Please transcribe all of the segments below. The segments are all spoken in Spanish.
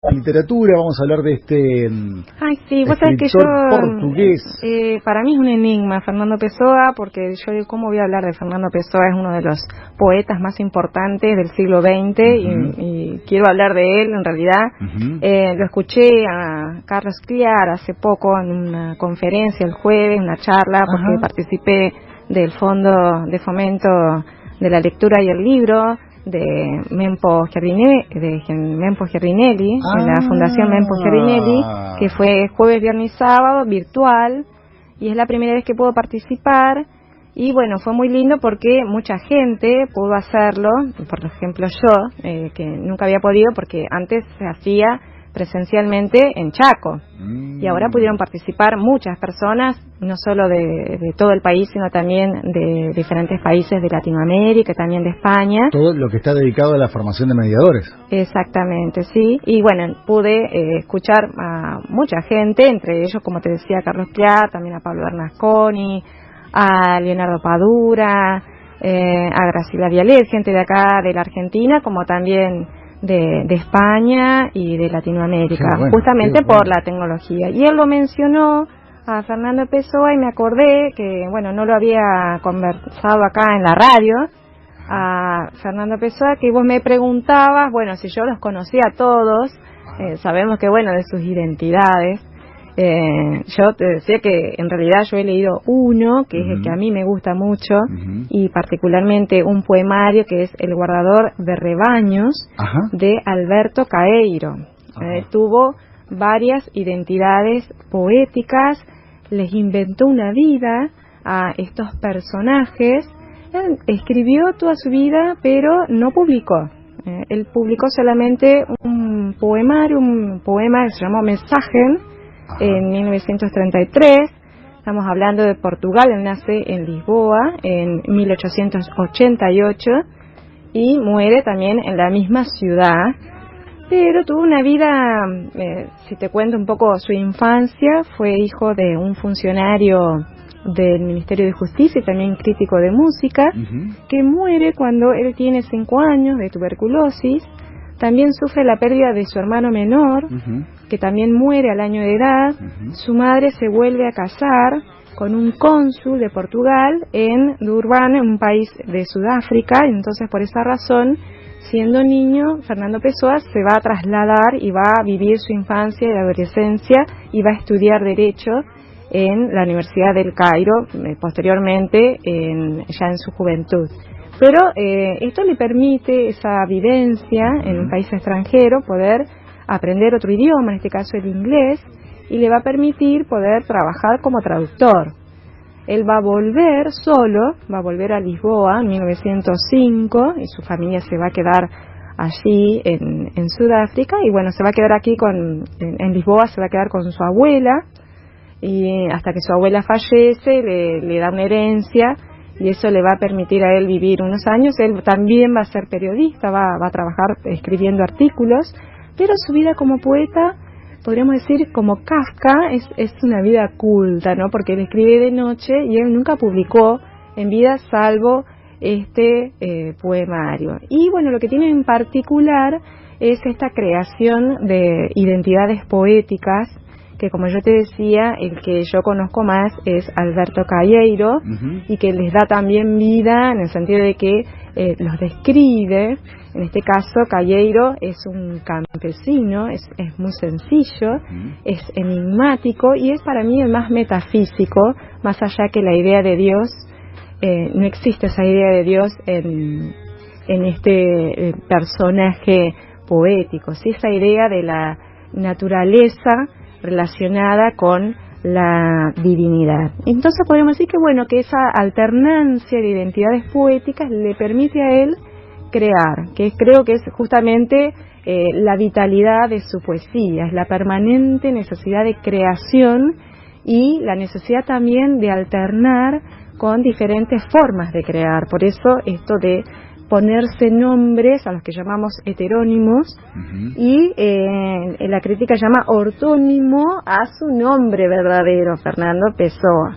Literatura, vamos a hablar de este Ay, sí, vos sabés que portugués. Para mí es un enigma Fernando Pessoa, porque yo digo, ¿cómo voy a hablar de Fernando Pessoa? Es uno de los poetas más importantes del siglo XX y quiero hablar de él, en realidad. Lo escuché a Carlos Cliar hace poco en una conferencia el jueves, una charla, porque participé del Fondo de Fomento de la Lectura y el Libro de Mempo Giardinelli, de la Fundación Mempo Giardinelli, que fue jueves, viernes y sábado, virtual, y es la primera vez que puedo participar. Y bueno, fue muy lindo porque mucha gente pudo hacerlo, por ejemplo yo, que nunca había podido porque antes se hacía presencialmente en Chaco, y ahora pudieron participar muchas personas, no solo de todo el país, sino también de diferentes países de Latinoamérica, también de España. Todo lo que está dedicado a la formación de mediadores. Exactamente, sí. Y bueno, pude escuchar a mucha gente, entre ellos, como te decía, Carlos Cliar, también a Pablo Bernasconi, a Leonardo Padura, a Graciela Vialet, gente de acá, de la Argentina, como también de España y de Latinoamérica, justamente por la tecnología. Y él lo mencionó a Fernando Pessoa y me acordé que, bueno, no lo había conversado acá en la radio, a Fernando Pessoa, que vos me preguntabas, bueno, si yo los conocía a todos. Sabemos que, bueno, de sus identidades. Yo te decía que en realidad yo he leído uno, que es el que a mí me gusta mucho, y particularmente un poemario que es El guardador de rebaños, de Alberto Caeiro. Tuvo varias identidades poéticas, les inventó una vida a estos personajes. Él escribió toda su vida, pero no publicó. Él publicó solamente un poemario, un poema que se llamó Mensagen, en 1933. Estamos hablando de Portugal. Él nace en Lisboa en 1888 y muere también en la misma ciudad, pero tuvo una vida, si te cuento un poco su infancia, fue hijo de un funcionario del Ministerio de Justicia y también crítico de música, que muere cuando él tiene 5 años de tuberculosis. También sufre la pérdida de su hermano menor, que también muere al año de edad. Su madre se vuelve a casar con un cónsul de Portugal en Durban, en un país de Sudáfrica. Entonces, por esa razón, siendo niño, Fernando Pessoa se va a trasladar y va a vivir su infancia y adolescencia y va a estudiar Derecho en la Universidad del Cairo, posteriormente ya en su juventud. Pero esto le permite esa vivencia en un país extranjero, poder aprender otro idioma, en este caso el inglés, y le va a permitir poder trabajar como traductor. Él va a volver solo, va a volver a Lisboa en 1905, y su familia se va a quedar allí en Sudáfrica, y bueno, se va a quedar aquí en Lisboa, se va a quedar con su abuela, y hasta que su abuela fallece, le da una herencia, y eso le va a permitir a él vivir unos años. Él también va a ser periodista, va a trabajar escribiendo artículos, pero su vida como poeta, podríamos decir como Kafka, es una vida culta, ¿no? Porque él escribe de noche y él nunca publicó en vida salvo este poemario. Y bueno, lo que tiene en particular es esta creación de identidades poéticas, que como yo te decía, el que yo conozco más es Alberto Caeiro, y que les da también vida en el sentido de que los describe. En este caso, Caeiro es un campesino, es muy sencillo, es enigmático y es para mí el más metafísico, más allá que la idea de Dios. No existe esa idea de Dios en este personaje poético, sí, esa idea de la naturaleza relacionada con la divinidad. Entonces podemos decir que bueno, que esa alternancia de identidades poéticas le permite a él crear, que creo que es justamente la vitalidad de su poesía, es la permanente necesidad de creación y la necesidad también de alternar con diferentes formas de crear. Por eso esto de ponerse nombres a los que llamamos heterónimos, y la crítica llama ortónimo a su nombre verdadero, Fernando Pessoa.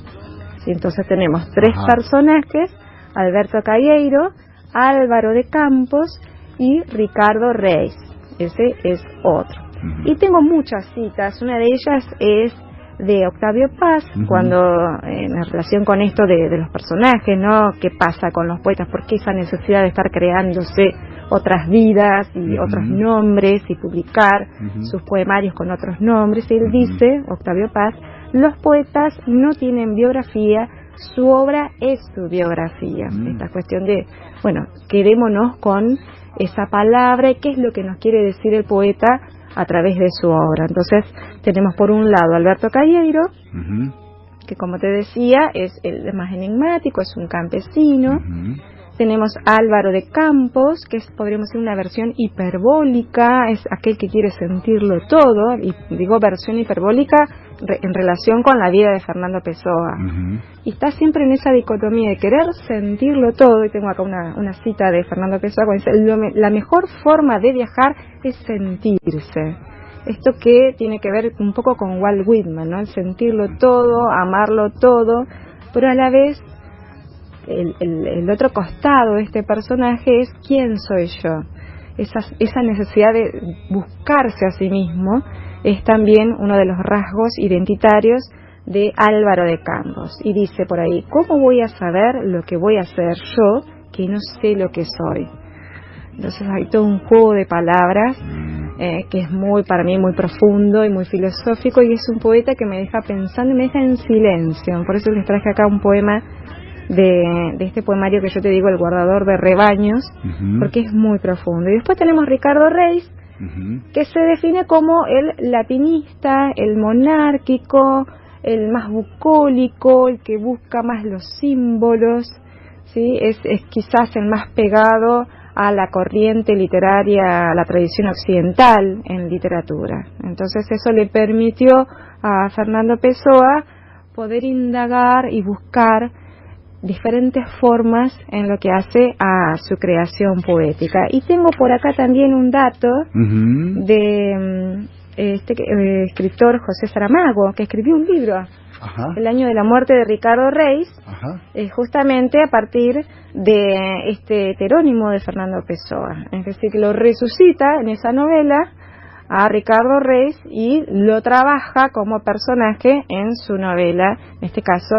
¿Sí? Entonces tenemos 3 personajes: Alberto Caeiro, Álvaro de Campos y Ricardo Reis. Ese es otro. Y tengo muchas citas. Una de ellas es de Octavio Paz, cuando en relación con esto de los personajes, ¿no? ¿Qué pasa con los poetas? ¿Por qué esa necesidad de estar creándose otras vidas y otros nombres y publicar sus poemarios con otros nombres? Y él dice, Octavio Paz, los poetas no tienen biografía, su obra es su biografía. Esta cuestión de, bueno, quedémonos con esa palabra y qué es lo que nos quiere decir el poeta a través de su obra. Entonces tenemos por un lado Alberto Calleiro, que como te decía es el más enigmático, es un campesino. Tenemos a Álvaro de Campos, que podríamos decir una versión hiperbólica, es aquel que quiere sentirlo todo, y digo versión hiperbólica en relación con la vida de Fernando Pessoa. Y está siempre en esa dicotomía de querer sentirlo todo, y tengo acá una cita de Fernando Pessoa, que dice, la mejor forma de viajar es sentirse. Esto que tiene que ver un poco con Walt Whitman, ¿no? El sentirlo todo, amarlo todo, pero a la vez el otro costado de este personaje es quién soy yo. Esa necesidad de buscarse a sí mismo es también uno de los rasgos identitarios de Álvaro de Campos. Y dice por ahí, ¿cómo voy a saber lo que voy a hacer yo que no sé lo que soy? Entonces hay todo un juego de palabras que es para mí muy profundo y muy filosófico, y es un poeta que me deja pensando y me deja en silencio. Por eso les traje acá un poema de este poemario que yo te digo, El guardador de rebaños, porque es muy profundo. Y después tenemos Ricardo Reis, que se define como el latinista, el monárquico, el más bucólico, el que busca más los símbolos, ¿sí? Es quizás el más pegado a la corriente literaria, a la tradición occidental en literatura. Entonces eso le permitió a Fernando Pessoa poder indagar y buscar diferentes formas en lo que hace a su creación poética. Y tengo por acá también un dato de escritor José Saramago, que escribió un libro, el año de la muerte de Ricardo Reis, justamente a partir de este heterónimo de Fernando Pessoa. Es decir, que lo resucita en esa novela a Ricardo Reis y lo trabaja como personaje en su novela, en este caso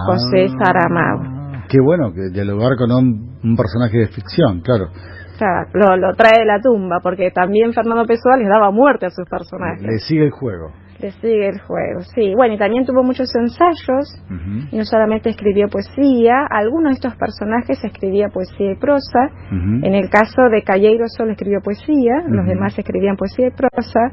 José Saramago. Qué bueno que dialogar con un personaje de ficción, claro. O sea, lo trae de la tumba, porque también Fernando Pessoa les daba muerte a sus personajes. Le sigue el juego. Le sigue el juego, sí. Bueno, y también tuvo muchos ensayos, y no solamente escribió poesía, algunos de estos personajes escribía poesía y prosa. En el caso de Calleiro solo escribió poesía, los demás escribían poesía y prosa.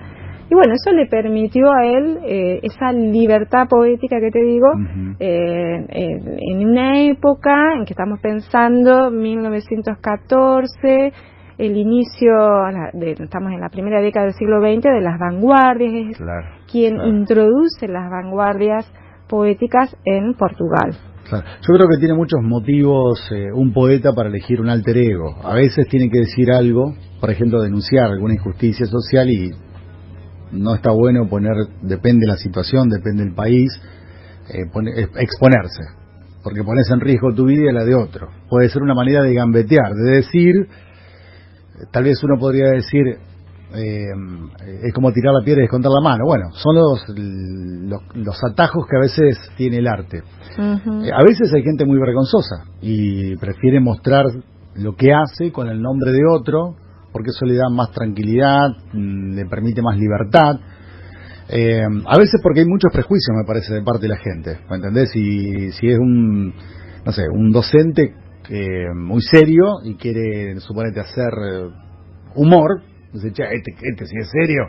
Y bueno, eso le permitió a él esa libertad poética que te digo, en una época en que estamos pensando 1914, el inicio, estamos en la primera década del siglo XX, de las vanguardias, quien introduce las vanguardias poéticas en Portugal. Claro. Yo creo que tiene muchos motivos un poeta para elegir un alter ego. A veces tiene que decir algo, por ejemplo, denunciar alguna injusticia social, y no está bueno depende de la situación, depende del país, exponerse, porque pones en riesgo tu vida y la de otro. Puede ser una manera de gambetear, de decir, tal vez uno podría decir, es como tirar la piedra y descontar la mano. Bueno, son los atajos que a veces tiene el arte. A veces hay gente muy vergonzosa y prefiere mostrar lo que hace con el nombre de otro, porque eso le da más tranquilidad, le permite más libertad. A veces porque hay muchos prejuicios, me parece, de parte de la gente, ¿me entendés? Si es un docente muy serio y quiere, suponete, hacer humor, dice, che, este si es serio,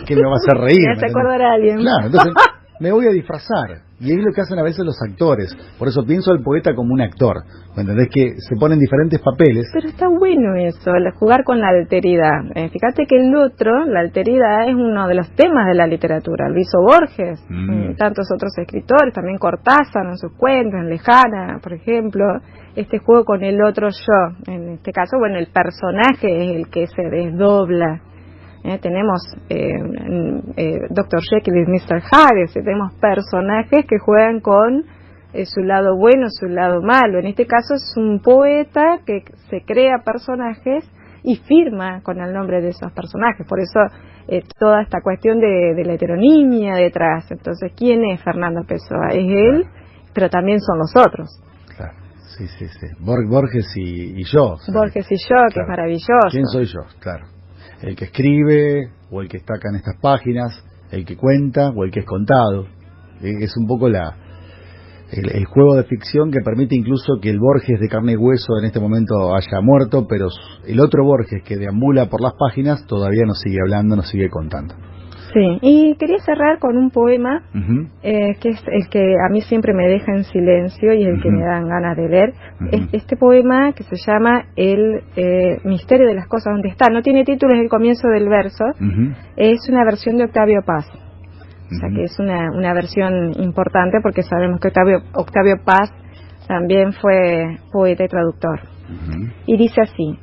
¿qué me va a hacer reír? Ya se acordará alguien. Claro, entonces me voy a disfrazar. Y es lo que hacen a veces los actores. Por eso pienso al poeta como un actor, ¿me entendés? Que se ponen diferentes papeles. Pero está bueno eso, jugar con la alteridad. Fíjate que la alteridad es uno de los temas de la literatura. Luiso Borges, tantos otros escritores, también Cortázar en sus cuentos, en Lejana, por ejemplo. Este juego con el otro yo. En este caso, bueno, el personaje es el que se desdobla. Tenemos Dr. Jekyll y Mr. Hyde, tenemos personajes que juegan con su lado bueno, su lado malo. En este caso es un poeta que se crea personajes y firma con el nombre de esos personajes. Por eso toda esta cuestión de la heteronimia detrás. Entonces, ¿quién es Fernando Pessoa? Es él, pero también son los otros. Claro, sí. Borges y yo. Borges y yo, que es maravilloso. ¿Quién soy yo? Claro. El que escribe, o el que está acá en estas páginas, el que cuenta, o el que es contado. Es un poco el juego de ficción que permite incluso que el Borges de carne y hueso en este momento haya muerto, pero el otro Borges que deambula por las páginas todavía nos sigue hablando, nos sigue contando. Sí, y quería cerrar con un poema que es el que a mí siempre me deja en silencio y el que me dan ganas de leer. Este poema que se llama El misterio de las cosas donde está. No tiene título, es el comienzo del verso. Es una versión de Octavio Paz. O sea que es una versión importante porque sabemos que Octavio Paz también fue poeta y traductor. Y dice así: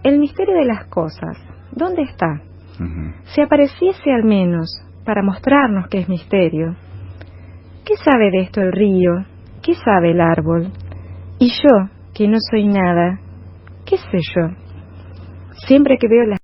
el misterio de las cosas, ¿dónde está? Si apareciese al menos para mostrarnos que es misterio. ¿Qué sabe de esto el río? ¿Qué sabe el árbol? Y yo, que no soy nada, ¿qué sé yo? Siempre que veo las